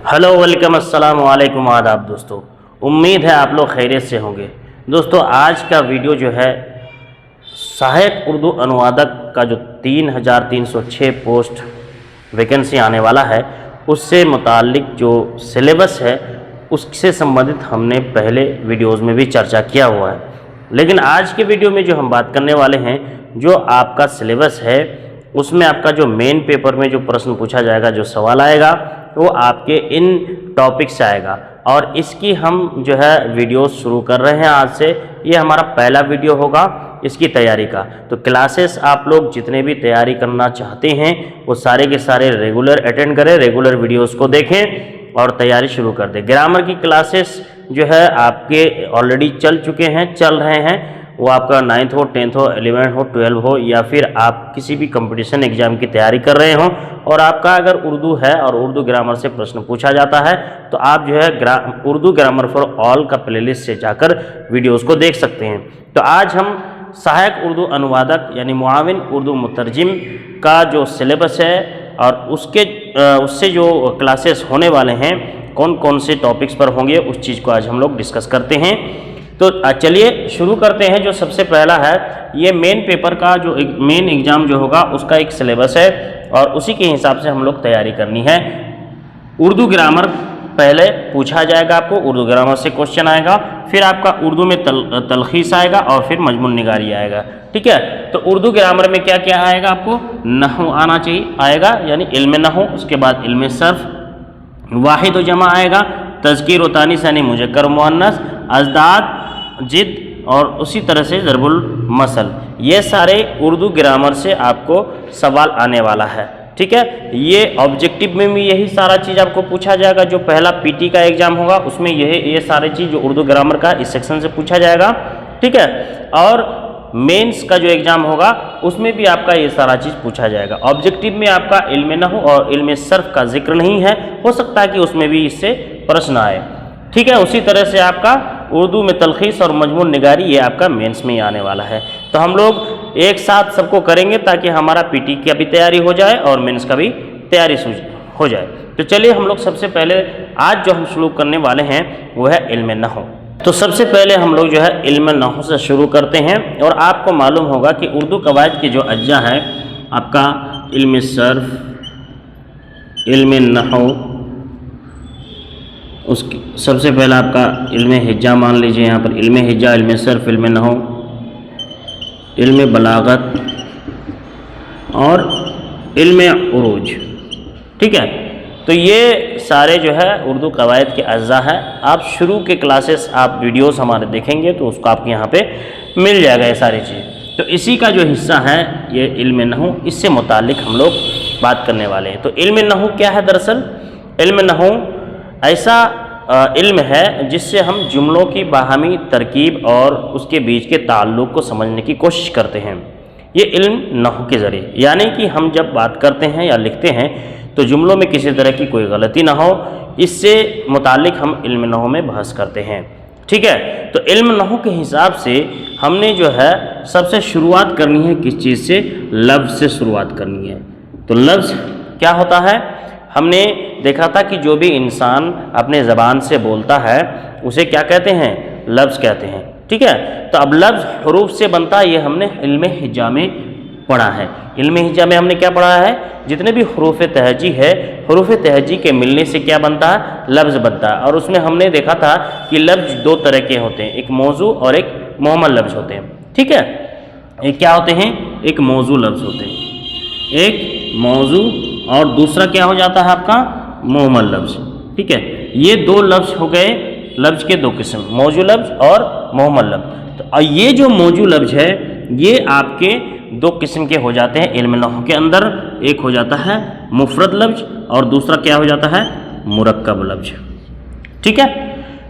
Hello welcome अस्सलाम वालेकुम आदाब दोस्तों, उम्मीद है आप लोग खैरियत से होंगे। दोस्तों आज का वीडियो जो है सहायक उर्दू अनुवादक का जो 3306 पोस्ट वैकेंसी आने वाला है उससे मुताल्लिक जो सिलेबस है उससे संबंधित हमने पहले वीडियोस में भी चर्चा किया हुआ है। लेकिन आज के वीडियो में जो हम बात करने वाले हैं, जो आपका सिलेबस है उसमें आपका जो मेन पेपर में जो प्रश्न पूछा जाएगा, जो सवाल आएगा वो आपके इन टॉपिक से आएगा। और इसकी हम जो है वीडियो शुरू कर रहे हैं आज से। ये हमारा पहला वीडियो होगा इसकी तैयारी का। तो क्लासेस आप लोग जितने भी तैयारी करना चाहते हैं वो सारे के सारे रेगुलर अटेंड करें, रेगुलर वीडियोस को देखें और तैयारी शुरू कर दें। ग्रामर की क्लासेस जो है आपके ऑलरेडी चल चुके हैं, चल रहे हैं। वो आपका 9th हो, 10th हो, 11th हो, 12 हो, या फिर आप किसी भी कंपटीशन एग्जाम की तैयारी कर रहे हो और आपका अगर उर्दू है और उर्दू ग्रामर से प्रश्न पूछा जाता है तो आप जो है उर्दू ग्रामर फॉर ऑल का प्लेलिस्ट से जाकर वीडियोस को देख सकते हैं। तो आज हम सहायक उर्दू अनुवादक यानी मुआविन उर्दू मुतरजिम का जो सिलेबस है और उससे जो क्लासेस होने वाले हैं, कौन कौन से टॉपिक्स पर होंगे, उस चीज़ को आज हम लोग डिस्कस करते हैं। तो चलिए शुरू करते हैं। जो सबसे पहला है ये मेन पेपर का जो मेन एग्ज़ाम जो होगा उसका एक सिलेबस है और उसी के हिसाब से हम लोग तैयारी करनी है। उर्दू ग्रामर पहले पूछा जाएगा, आपको उर्दू ग्रामर से क्वेश्चन आएगा, फिर आपका उर्दू में तलखीस आएगा और फिर मजमून निगारी आएगा। ठीक है, तो उर्दू ग्रामर में क्या क्या आएगा, आपको नहू आना चाहिए आएगा, यानी इल्म नहू, उसके बाद इल्म सर्फ, वाहिद व जमा आएगा, तज़कीर व तानीस यानी मुज़क्कर मुअन्नस, अज़दाद, जिद और उसी तरह से ज़रबुल मसल। ये सारे उर्दू ग्रामर से आपको सवाल आने वाला है। ठीक है, ये ऑब्जेक्टिव में भी यही सारा चीज़ आपको पूछा जाएगा। जो पहला पीटी का एग्ज़ाम होगा उसमें ये सारे चीज़ जो उर्दू ग्रामर का इस सेक्शन से पूछा जाएगा। ठीक है, और मेंस का जो एग्ज़ाम होगा उसमें भी आपका ये सारा चीज़ पूछा जाएगा। ऑब्जेक्टिव में आपका इल्म नहू और इल्म सर्फ का जिक्र नहीं है, हो सकता है कि उसमें भी इससे प्रश्न आए। ठीक है, उसी तरह से आपका उर्दू में तलखीस और मजमून निगारी ये आपका मेंस में ही आने वाला है। तो हम लोग एक साथ सबको करेंगे ताकि हमारा पीटी की भी तैयारी हो जाए और मेंस का भी तैयारी हो जाए। तो चलिए हम लोग सबसे पहले आज जो हम शुरू करने वाले हैं वो है इल्म नहू। तो सबसे पहले हम लोग जो है इल्म नहू से शुरू करते हैं। और आपको मालूम होगा कि उर्दू कवायद के जो अज्जा है आपका इल्म सर्फ, इल्म नहू, उसकी सबसे पहला आपका इल्म हिज्जा मान लीजिए। यहाँ पर इल्म हिज्जा, इल्म सर्फ, इल्म नहू, इल्म बलागत और इल्म उरूज। ठीक है, तो ये सारे जो है उर्दू कवायद के अज्जा हैं। आप शुरू के क्लासेस आप वीडियोस हमारे देखेंगे तो उसको आपके यहाँ पे मिल जाएगा ये सारी चीज़। तो इसी का जो हिस्सा है ये इल्म नहू, इससे मुतालिक हम लोग बात करने वाले हैं। तो इल्म नहू क्या है? दरअसल इल्म नहू ऐसा इल्म है जिससे हम जुमलों की बाहमी तरकीब और उसके बीच के ताल्लुक़ को समझने की कोशिश करते हैं। ये इल्म नहू के ज़रिए, यानी कि हम जब बात करते हैं या लिखते हैं तो जुमलों में किसी तरह की कोई गलती ना हो, इससे मुतालिक हम इल्म नहू में बहस करते हैं। ठीक है, तो इल्म नहू के हिसाब से हमने जो है सबसे शुरुआत करनी है किस चीज़ से? लफ्ज़ से शुरुआत करनी है। तो लफ्ज़ क्या होता है? हमने देखा था कि जो भी इंसान अपने ज़बान से बोलता है उसे क्या कहते हैं? लफ्ज़ कहते हैं। ठीक है, तो अब लफ्ज़ हरूफ से बनता है, ये हमने इल्म हिज्जा में पढ़ा है। इल्म हिज्जा में हमने क्या पढ़ा है? जितने भी हरूफ तहजी है, हरूफ तहजी के मिलने से क्या बनता है? लफ्ज़ बनता है। और उसमें हमने देखा था कि लफ्ज़ दो तरह के होते हैं, एक मौजू और एक मुहम्मल लफ्ज़ होते हैं। ठीक है, एक क्या होते हैं? एक मौजू लफ्ज़ होते हैं, एक मौजू, और दूसरा क्या हो जाता है आपका? मुहम्मल लफ्ज़। ठीक है, ये दो लफ्ज़ हो गए, लफ्ज़ के दो किस्म, मौजू लफ्ज़ और मुहम्मल लफ्ज़। तो ये जो मौजू लफ्ज़ है ये आपके दो किस्म के हो जाते हैं इल्म नहू के अंदर। एक हो जाता है मुफरद लफ्ज़ और दूसरा क्या हो जाता है? मुरक्कब लफ्ज़। ठीक है,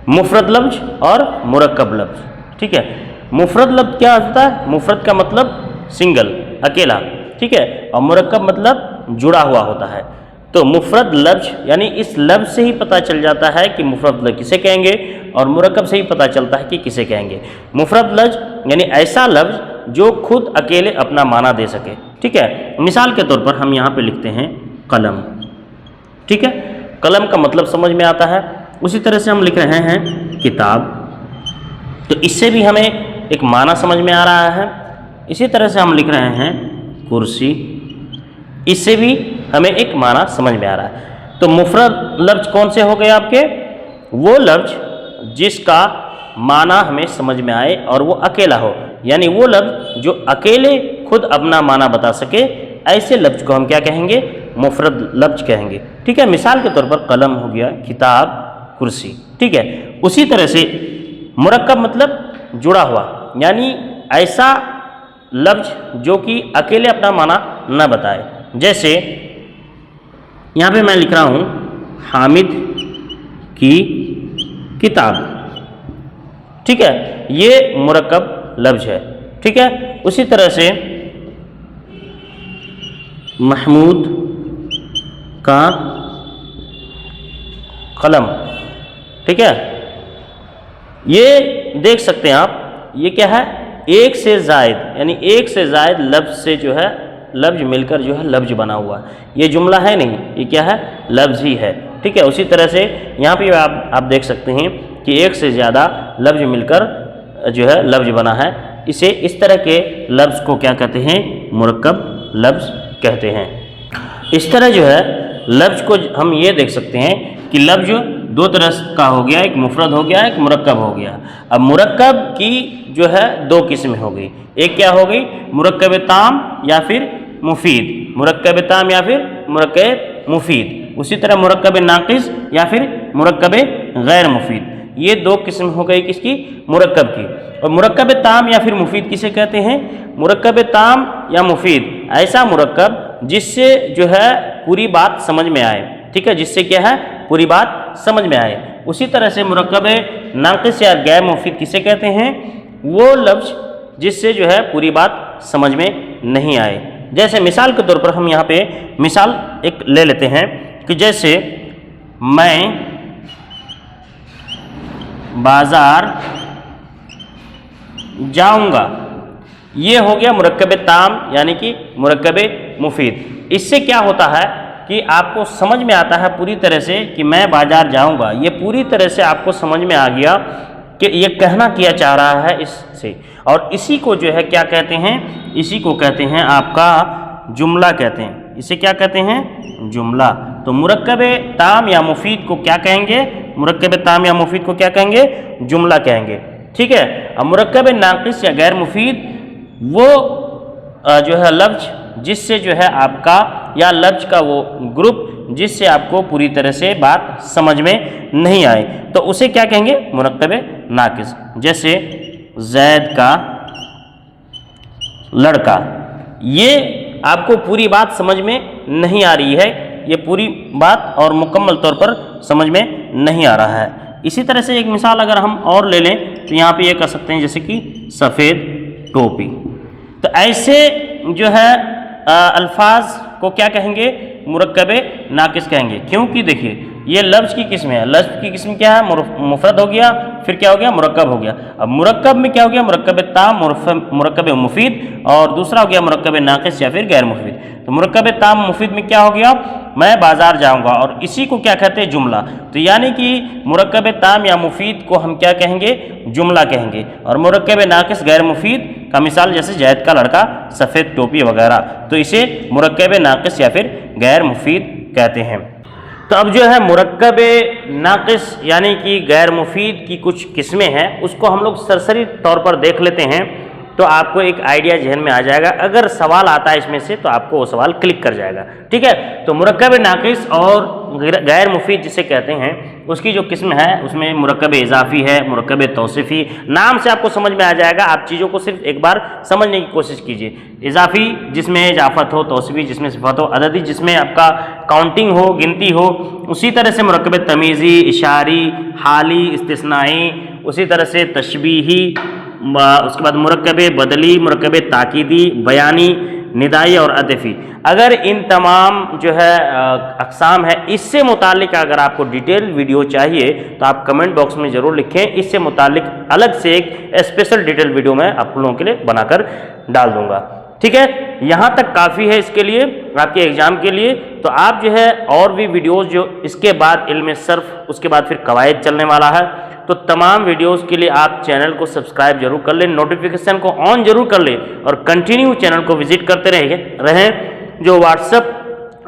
मुफरद लफ्ज़ और मुरक्कब लफ्ज़। ठीक है, मुफरद लफ्ज़ क्या होता है? मुफरद का मतलब सिंगल, अकेला। ठीक है, और मुरक्कब मतलब जुड़ा हुआ होता है। तो मुफरद लफ्ज़ यानी इस लफ्ज़ से ही पता चल जाता है कि मुफरद लफ्ज़ किसे कहेंगे और मुरक्कब से ही पता चलता है कि किसे कहेंगे। मुफरद लफ्ज़ यानी ऐसा लफ्ज़ जो खुद अकेले अपना माना दे सके। ठीक है, मिसाल के तौर पर हम यहाँ पे लिखते हैं कलम। ठीक है, कलम का मतलब समझ में आता है। उसी तरह से हम लिख रहे हैं किताब, तो इससे भी हमें एक माना समझ में आ रहा है। इसी तरह से हम लिख रहे हैं कुर्सी, इससे भी हमें एक माना समझ में आ रहा है। तो मुफरद लफ्ज़ कौन से हो गए आपके? वो लफ्ज़ जिसका माना हमें समझ में आए और वो अकेला हो, यानी वो लफ्ज़ जो अकेले खुद अपना माना बता सके, ऐसे लफ्ज़ को हम क्या कहेंगे? मुफरद लफ्ज़ कहेंगे। ठीक है, मिसाल के तौर पर कलम हो गया, किताब, कुर्सी। ठीक है, उसी तरह से मुरक्कब मतलब जुड़ा हुआ, यानी ऐसा लफ्ज़ जो कि अकेले अपना माना न बताए। जैसे यहाँ पे मैं लिख रहा हूँ हामिद की किताब। ठीक है, ये मुरक्कब लफ्ज़ है। ठीक है, उसी तरह से महमूद का कलम। ठीक है, ये देख सकते हैं आप, ये क्या है? एक से ज़ायद, यानी एक से ज़ायद लफ्ज़ से जो है लफ्ज़ मिलकर जो है लफ्ज़ बना हुआ है। ये जुमला है नहीं, ये क्या है? लफ्ज़ ही है। ठीक है, उसी तरह से यहाँ पे आप देख सकते हैं कि एक से ज़्यादा लफ्ज़ मिलकर जो है लफ्ज़ बना है। इसे इस तरह के लफ्ज़ को क्या कहते हैं? मुरक्कब लफ्ज़ कहते हैं। इस तरह जो है लफ्ज़ को हम ये देख सकते हैं कि लफ्ज़ दो तरह का हो गया, एक मुफरद हो गया, एक मुरक्कब हो गया। अब मुरक्कब की जो है दो किस्में हो गई, एक क्या हो गई? मुरक्कब ताम या फिर मुफीद, मुरक्कब ताम या फिर मुरक्कब मुफीद। उसी तरह मुरक्कब नाकिस या फिर मुरक्कब गैर मुफीद। ये दो किस्म हो गई किसकी? मुरक्कब की। और मुरक्कब ताम या फिर मुफीद किसे कहते हैं? मुरक्कब ताम या मुफीद ऐसा मुरक्कब जिससे जो है पूरी बात समझ में आए। ठीक है, जिससे क्या है? पूरी बात समझ में आए। उसी तरह से मुरक्कब नाकिस या गैर मुफीद किसे कहते हैं? वो लफ्ज़ जिससे जो है पूरी बात समझ में नहीं आए। जैसे मिसाल के तौर पर हम यहाँ पे मिसाल एक ले लेते हैं कि जैसे मैं बाज़ार जाऊँगा, ये हो गया मुरक्कब ताम यानी कि मुरक्कब मुफीद। इससे क्या होता है कि आपको समझ में आता है पूरी तरह से कि मैं बाज़ार जाऊँगा, ये पूरी तरह से आपको समझ में आ गया कि ये कहना किया चाह रहा है इससे। और इसी को जो है क्या कहते हैं? इसी को कहते हैं आपका जुमला कहते हैं। इसे क्या कहते हैं? जुमला। तो मुरक्कब ताम या मुफीद को क्या कहेंगे? मुरक्कब ताम या मुफीद को क्या कहेंगे? जुमला कहेंगे। ठीक है, अब मुरक्कब नाकिस या गैर मुफीद वो जो है लफ्ज़ जिससे जो है आपका या लफ्ज़ का वो ग्रुप जिससे आपको पूरी तरह से बात समझ में नहीं आए, तो उसे क्या कहेंगे? मुरक्कब नाकिस। जैसे ज़ैद का लड़का, ये आपको पूरी बात समझ में नहीं आ रही है, ये पूरी बात और मुकम्मल तौर पर समझ में नहीं आ रहा है। इसी तरह से एक मिसाल अगर हम और ले लें तो यहाँ पे ये कह सकते हैं जैसे कि सफ़ेद टोपी। तो ऐसे जो है अल्फाज को क्या कहेंगे? मुरक्कब नाकिस कहेंगे। क्योंकि देखिए ये लफ्ज़ की किस्म है, लफ्ज़ की किस्म क्या है? मुफरद हो गया, फिर क्या हो गया? मुरक्कब हो गया। अब मुरक्कब में क्या हो गया? मुरक्कब ताम, मुरक्कब मुफीद, और दूसरा हो गया मुरक्कब नाकिस या फिर गैर मुफीद। तो मुरक्कब ताम मुफीद में क्या हो गया? मैं बाज़ार जाऊंगा, और इसी को क्या कहते हैं? जुमला। तो यानी कि मुरक्कब ताम या मुफीद को हम क्या कहेंगे? जुमला कहेंगे। और मुरक्कब नाकिस गैर मुफीद का मिसाल जैसे ज़ैद का लड़का, सफ़ेद टोपी वगैरह, तो इसे मुरक्कब नाकिस या फिर गैर मुफीद कहते हैं। तो अब जो है मुरक्कब नाकिस यानी कि गैर मुफीद की कुछ किस्में हैं, उसको हम लोग सरसरी तौर पर देख लेते हैं, तो आपको एक आइडिया जहन में आ जाएगा। अगर सवाल आता है इसमें से तो आपको वो सवाल क्लिक कर जाएगा। ठीक है, तो मुरक्कब नाकिस और गैर मुफीद जिसे कहते हैं उसकी जो किस्म है उसमें मुरक्कब इजाफी है, मुरक्कब तौसीफ़ी। नाम से आपको समझ में आ जाएगा, आप चीज़ों को सिर्फ एक बार समझने की कोशिश कीजिए। इजाफी जिसमें इजाफत हो, तौसीफ़ी जिसमें सिफत हो, अददी जिसमें आपका काउंटिंग हो, गिनती हो। उसी तरह से मुरक्कब तमीज़ी, इशारी, हाली, इस्तिस्नाई, उसी तरह से तशबीही, उसके बाद मुरक्कब बदली, मुरक्कब ताकीदी, बयानी, निदाई और अतफ़ी। अगर इन तमाम जो है अक़साम है, इससे मुतालिक अगर आपको डिटेल वीडियो चाहिए तो आप कमेंट बॉक्स में ज़रूर लिखें। इससे मुतालिक अलग से एक स्पेशल डिटेल वीडियो मैं आप लोगों के लिए बनाकर डाल दूँगा। ٹھیک ہے، یہاں تک کافی ہے اس کے لیے، آپ کے ایگزام کے لیے۔ تو آپ جو ہے اور بھی ویڈیوز جو اس کے بعد علم صرف، اس کے بعد پھر قواعد چلنے والا ہے، تو تمام ویڈیوز کے لیے آپ چینل کو سبسکرائب ضرور کر لیں، نوٹیفیکیشن کو آن ضرور کر لیں، اور کنٹینیو چینل کو وزٹ کرتے رہیں۔ جو واٹس ایپ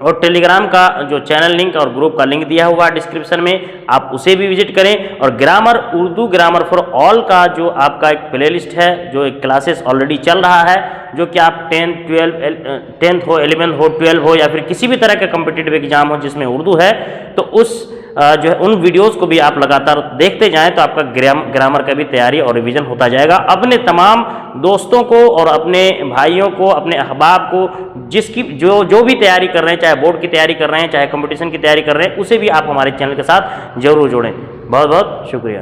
اور ٹیلی گرام کا جو چینل لنک اور گروپ کا لنک دیا ہوا ہے ڈسکرپشن میں، آپ اسے بھی وزٹ کریں۔ اور grammar, Urdu grammar for all کا جو آپ کا ایک پلے لسٹ ہے، جو ایک کلاسز آلریڈی چل رہا ہے، جو کہ آپ 10th ہو، 11th ہو، 12 ہو، یا پھر کسی بھی طرح کا کمپٹیٹیو ایگزام ہو جس میں اردو ہے، تو اس جو ہے ان ویڈیوز کو بھی آپ لگاتار دیکھتے جائیں، تو آپ کا گرامر کا بھی تیاری اور ریویژن ہوتا جائے گا۔ اپنے تمام دوستوں کو اور اپنے بھائیوں کو، اپنے احباب کو، جس کی جو بھی تیاری کر رہے ہیں، چاہے بورڈ کی تیاری کر رہے ہیں، چاہے کمپٹیشن کی تیاری کر رہے ہیں، اسے بھی آپ ہمارے چینل کے ساتھ ضرور جوڑیں۔ بہت بہت شکریہ۔